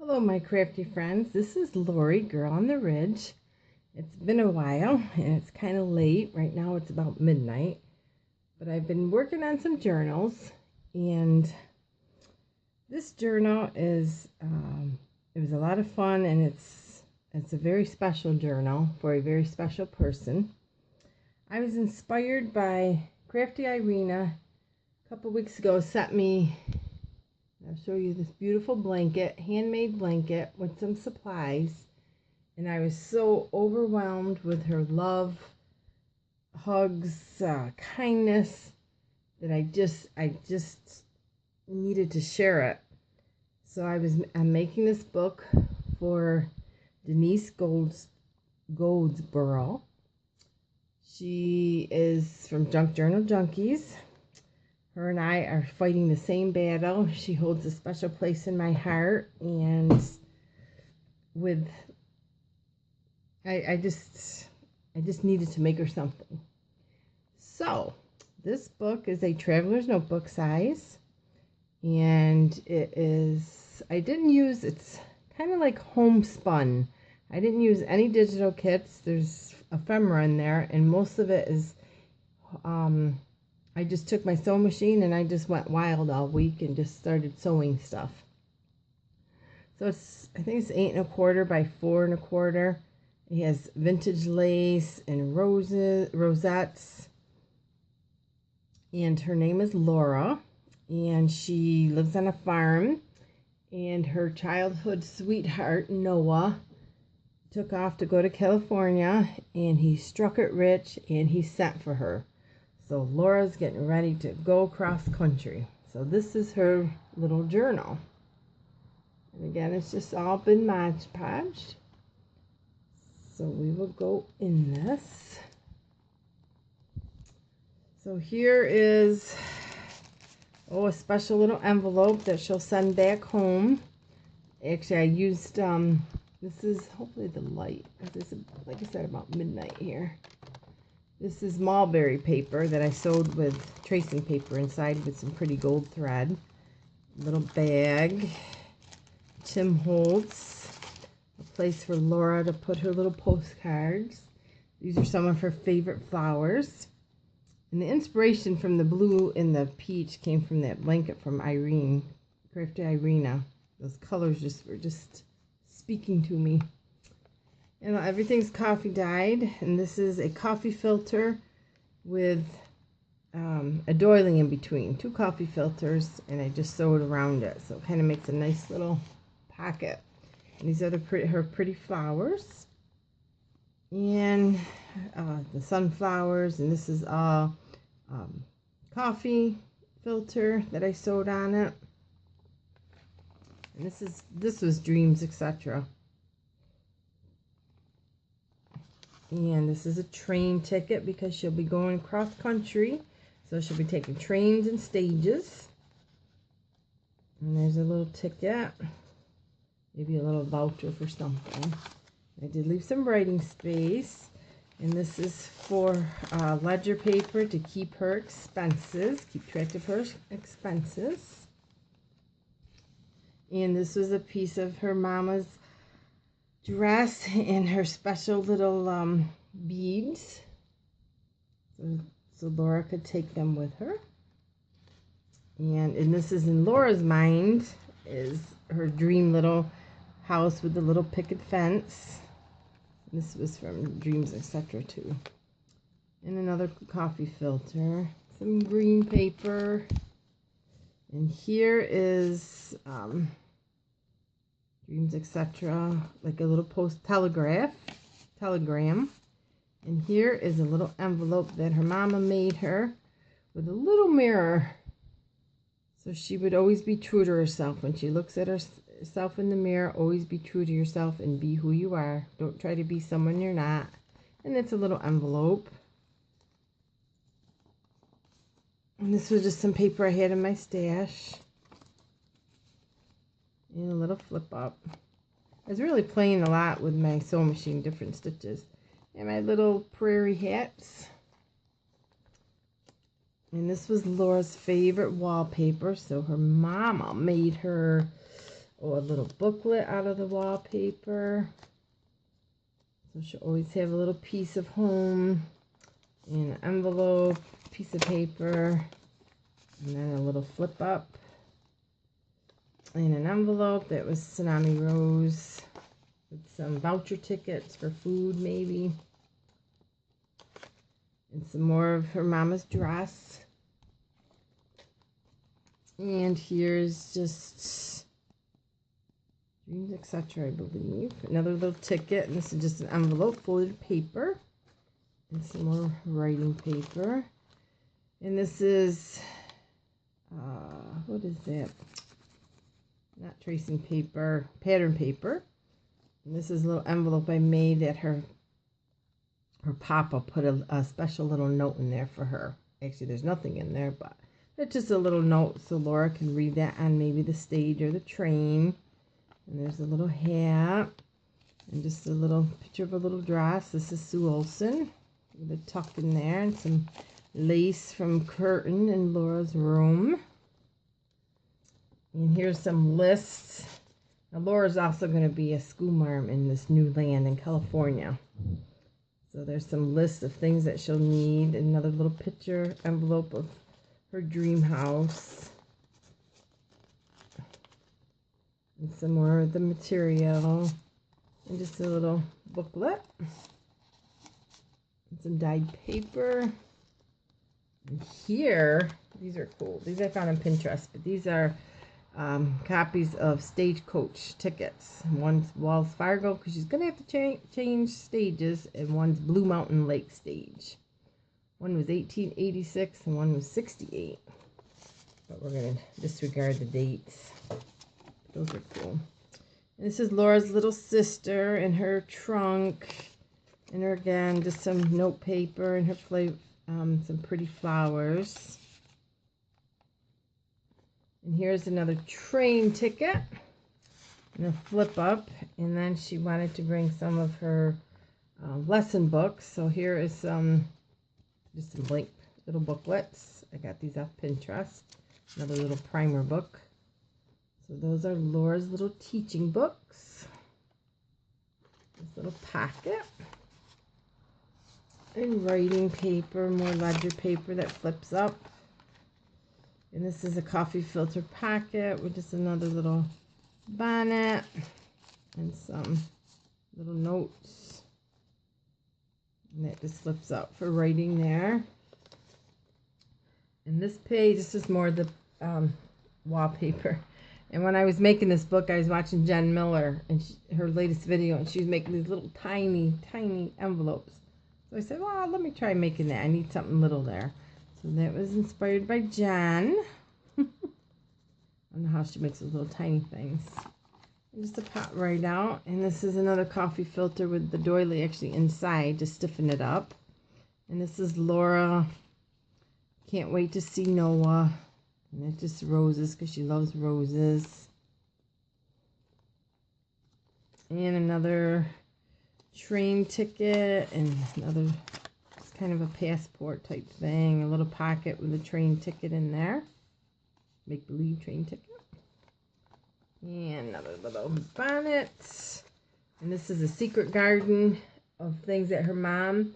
Hello, my crafty friends. This is Lori, Girl on the Ridge. It's been a while and it's kind of late. Right now it's about midnight. But I've been working on some journals, and this journal is it was a lot of fun, and it's a very special journal for a very special person. I was inspired by Crafty Irina a couple weeks ago. Sent me, I'll show you this beautiful blanket, handmade blanket with some supplies. And I was so overwhelmed with her love, hugs, kindness, that I just needed to share it. So I'm making this book for Denise Goldsboro. She is from Junk Journal Junkies. Her and I are fighting the same battle. She holds a special place in my heart, and I just needed to make her something. So this book is a traveler's notebook size, and it's kind of like homespun. I didn't use any digital kits. There's ephemera in there, and most of it is I just took my sewing machine and I just went wild all week and just started sewing stuff. So I think it's 8 1/4 by 4 1/4. It has vintage lace and rosettes. And her name is Laura, and she lives on a farm. And her childhood sweetheart, Noah, took off to go to California, and he struck it rich, and he sent for her. So Laura's getting ready to go cross country. So this is her little journal. And again, it's just all been Mod Podged. So we will go in this. So here is a special little envelope that she'll send back home. Actually, I used this is hopefully the light. This is, like I said, about midnight here. This is mulberry paper that I sewed with tracing paper inside with some pretty gold thread. Little bag. Tim Holtz. A place for Laura to put her little postcards. These are some of her favorite flowers. And the inspiration from the blue and the peach came from that blanket from Crafty Irina. Those colors were just speaking to me. And everything's coffee dyed, and this is a coffee filter with a doily in between, 2 coffee filters, and I just sewed around it, so it kind of makes a nice little pocket. And these are her pretty flowers, and the sunflowers, and this is all coffee filter that I sewed on it. And this was Dreams, etc. And this is a train ticket because she'll be going cross country. So she'll be taking trains and stages. And there's a little ticket. Maybe a little voucher for something. I did leave some writing space. And this is for ledger paper to keep her expenses. Keep track of her expenses. And this was a piece of her mama's dress and her special little beads, so Laura could take them with her. And this is in Laura's mind, is her dream little house with the little picket fence. This was from Dreams, etc. too. And another coffee filter, some green paper, and here is Dreams, etc., like a little telegram. And here is a little envelope that her mama made her with a little mirror, so she would always be true to herself. When she looks at herself in the mirror, always be true to yourself and be who you are. Don't try to be someone you're not. And it's a little envelope. And this was just some paper I had in my stash. And a little flip up. I was really playing a lot with my sewing machine, different stitches. And my little prairie hats. And this was Laura's favorite wallpaper. So her mama made her a little booklet out of the wallpaper. So she'll always have a little piece of home in an envelope, piece of paper, and then a little flip up in an envelope that was Tsunami Rose with some voucher tickets for food maybe. And some more of her mama's dress. And here's just dreams, etc., I believe. Another little ticket, and this is just an envelope folded paper. And some more writing paper. And this is, what is that? Not tracing paper, pattern paper. And this is a little envelope I made that her papa put a special little note in there for her. Actually, there's nothing in there, but it's just a little note so Laura can read that on maybe the stage or the train. And there's a little hat and just a little picture of a little dress. This is Sue Olson with a tuck in there and some lace from curtain in Laura's room. And here's some lists. Now Laura's also going to be a school marm in this new land in California. So there's some lists of things that she'll need. Another little picture envelope of her dream house. And some more of the material. And just a little booklet. And some dyed paper. And here, these are cool. These I found on Pinterest, but these are copies of Stagecoach tickets. One's Wells Fargo because she's gonna have to change stages, and one's Blue Mountain Lake stage. One was 1886 and one was 68, but we're gonna disregard the dates. Those are cool. And this is Laura's little sister in her trunk, and her again just some note paper and her some pretty flowers. And here's another train ticket and a flip up. And then she wanted to bring some of her lesson books. So here is just some blank little booklets. I got these off Pinterest. Another little primer book. So those are Laura's little teaching books. This little packet. And writing paper, more ledger paper that flips up. And this is a coffee filter packet with just another little bonnet and some little notes. And that just flips up for writing there. And this page, this is more the wallpaper. And when I was making this book, I was watching Jen Miller and her latest video, and she was making these little tiny, tiny envelopes. So I said, well, let me try making that. I need something little there. So that was inspired by Jen. I don't know how she makes those little tiny things. And just to pop right out. And this is another coffee filter with the doily actually inside to stiffen it up. And this is Laura. Can't wait to see Noah. And it's just roses because she loves roses. And another train ticket and another, it's kind of a passport type thing, a little pocket with a train ticket in there, make believe train ticket, and another little bonnet. And this is a secret garden of things that her mom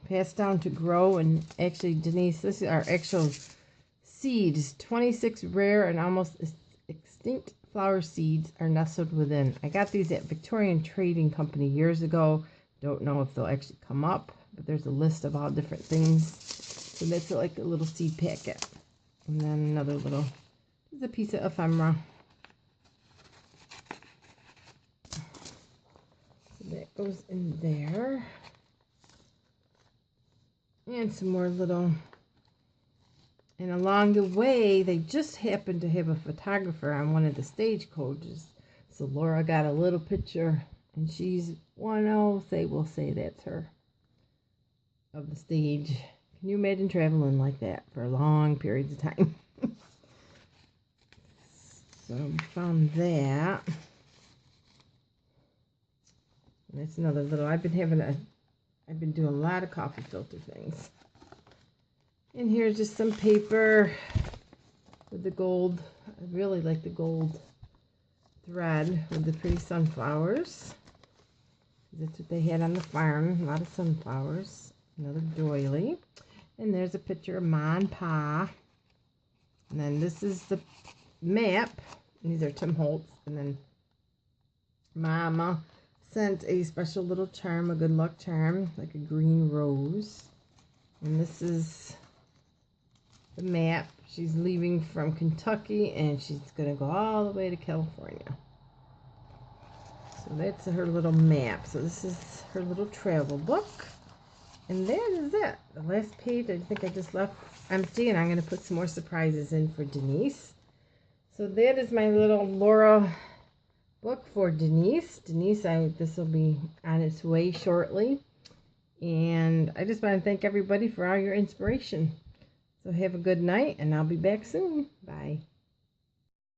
passed down to grow. And actually, Denise, this is our actual seeds. 26 rare and almost extinct flower seeds are nestled within. I got these at Victorian Trading Company years ago. Don't know if they'll actually come up, but there's a list of all different things. So that's like a little seed packet. And then another little, this is a piece of ephemera. So that goes in there. And some more little, and along the way, they just happened to have a photographer on one of the stagecoaches. So Laura got a little picture, and she's one, oh, we'll say that's her, of the stage. Can you imagine traveling like that for long periods of time? So found that. And that's another little, I've been doing a lot of coffee filter things. And here's just some paper with the gold I really like the gold thread with the pretty sunflowers. That's what they had on the farm. A lot of sunflowers. Another doily. And there's a picture of Ma and Pa. And then this is the map. These are Tim Holtz. And then Mama sent a special little charm, a good luck charm, like a green rose. And this is the map. She's leaving from Kentucky and she's going to go all the way to California. So that's her little map. So this is her little travel book. And that is it. The last page I think I just left empty, and I'm going to put some more surprises in for Denise. So that is my little Laura book for Denise. Denise, this will be on its way shortly. And I just want to thank everybody for all your inspiration. So have a good night, and I'll be back soon. Bye.